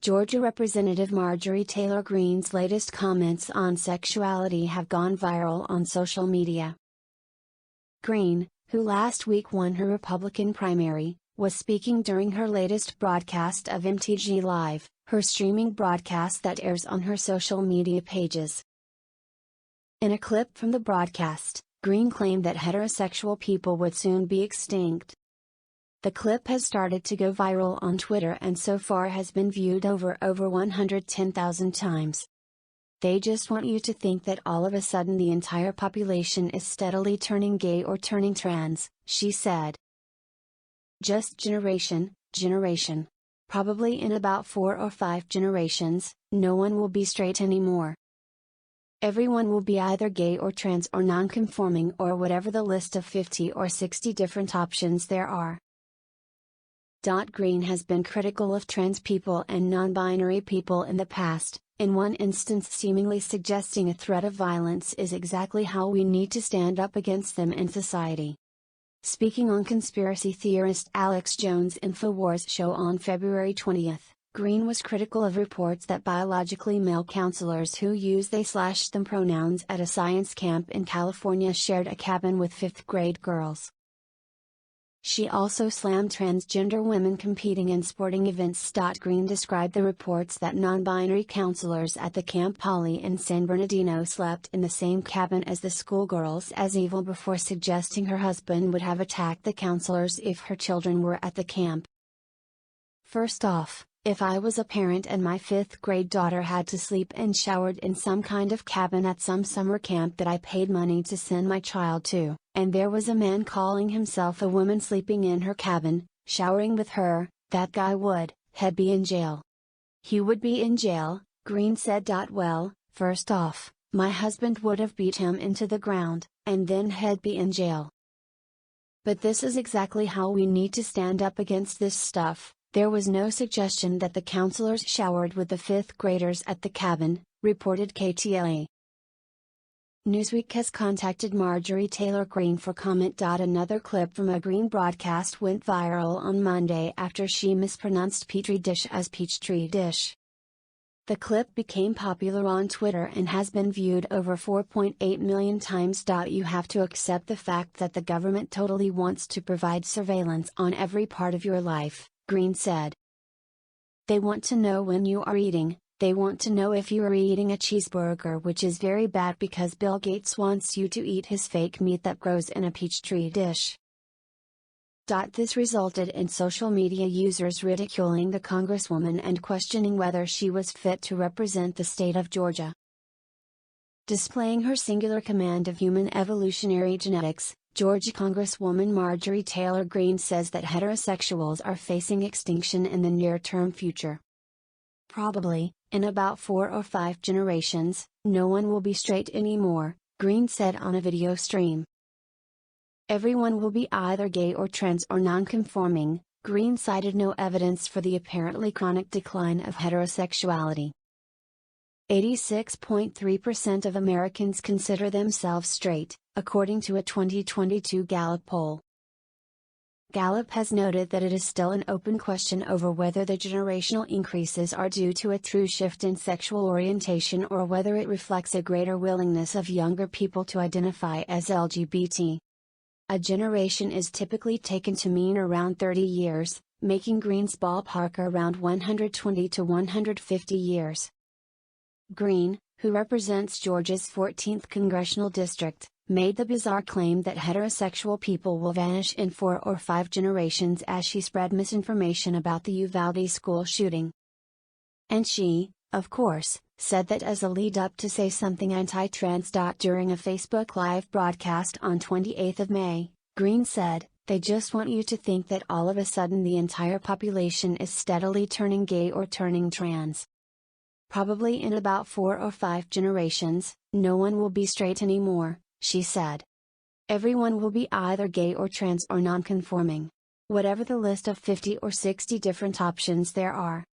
Georgia Representative Marjorie Taylor Greene's latest comments on sexuality have gone viral on social media. Greene, who last week won her Republican primary, was speaking during her latest broadcast of MTG Live, her streaming broadcast that airs on her social media pages. In a clip from the broadcast, Greene claimed that heterosexual people would soon be extinct. The clip has started to go viral on Twitter and so far has been viewed over 110,000 times. "They just want you to think that all of a sudden the entire population is steadily turning gay or turning trans," she said. "Just generation. Probably in about 4 or 5 generations, no one will be straight anymore. Everyone will be either gay or trans or non-conforming or whatever the list of 50 or 60 different options there are." Greene has been critical of trans people and non-binary people in the past, in one instance seemingly suggesting a threat of violence is exactly how we need to stand up against them in society. Speaking on conspiracy theorist Alex Jones' InfoWars show on February 20th, Greene was critical of reports that biologically male counselors who use they/them pronouns at a science camp in California shared a cabin with 5th-grade girls. She also slammed transgender women competing in sporting events. Greene described the reports that non-binary counselors at the Camp Holly in San Bernardino slept in the same cabin as the schoolgirls as evil before suggesting her husband would have attacked the counselors if her children were at the camp. "First off, if I was a parent and my 5th-grade daughter had to sleep and showered in some kind of cabin at some summer camp that I paid money to send my child to, and there was a man calling himself a woman sleeping in her cabin, showering with her, that guy would, he'd be in jail. He would be in jail," Greene said. "Well, first off, my husband would have beat him into the ground, and then he'd be in jail. But this is exactly how we need to stand up against this stuff. There was no suggestion that the counselors showered with the 5th graders at the cabin," reported KTLA. Newsweek has contacted Marjorie Taylor Greene for comment. Another clip from a Greene broadcast went viral on Monday after she mispronounced Petri dish as Peachtree dish. The clip became popular on Twitter and has been viewed over 4.8 million times. "You have to accept the fact that the government totally wants to provide surveillance on every part of your life," Greene said. "They want to know when you are eating, they want to know if you are eating a cheeseburger, which is very bad because Bill Gates wants you to eat his fake meat that grows in a Peachtree dish." This resulted in social media users ridiculing the Congresswoman and questioning whether she was fit to represent the state of Georgia. Displaying her singular command of human evolutionary genetics, Georgia Congresswoman Marjorie Taylor Greene says that heterosexuals are facing extinction in the near-term future. "Probably, in about 4 or 5 generations, no one will be straight anymore," Greene said on a video stream. "Everyone will be either gay or trans or non-conforming." Greene cited no evidence for the apparently chronic decline of heterosexuality. 86.3% of Americans consider themselves straight, according to a 2022 Gallup poll. Gallup has noted that it is still an open question over whether the generational increases are due to a true shift in sexual orientation or whether it reflects a greater willingness of younger people to identify as LGBT. A generation is typically taken to mean around 30 years, making Greene's ballpark around 120 to 150 years. Greene, who represents Georgia's 14th congressional district, made the bizarre claim that heterosexual people will vanish in 4 or 5 generations as she spread misinformation about the Uvalde school shooting. And she, of course, said that as a lead-up to say something anti-trans. During a Facebook Live broadcast on 28 May, Greene said, "They just want you to think that all of a sudden the entire population is steadily turning gay or turning trans. Probably in about 4 or 5 generations, no one will be straight anymore," she said. "Everyone will be either gay or trans or non-conforming. Whatever the list of 50 or 60 different options there are."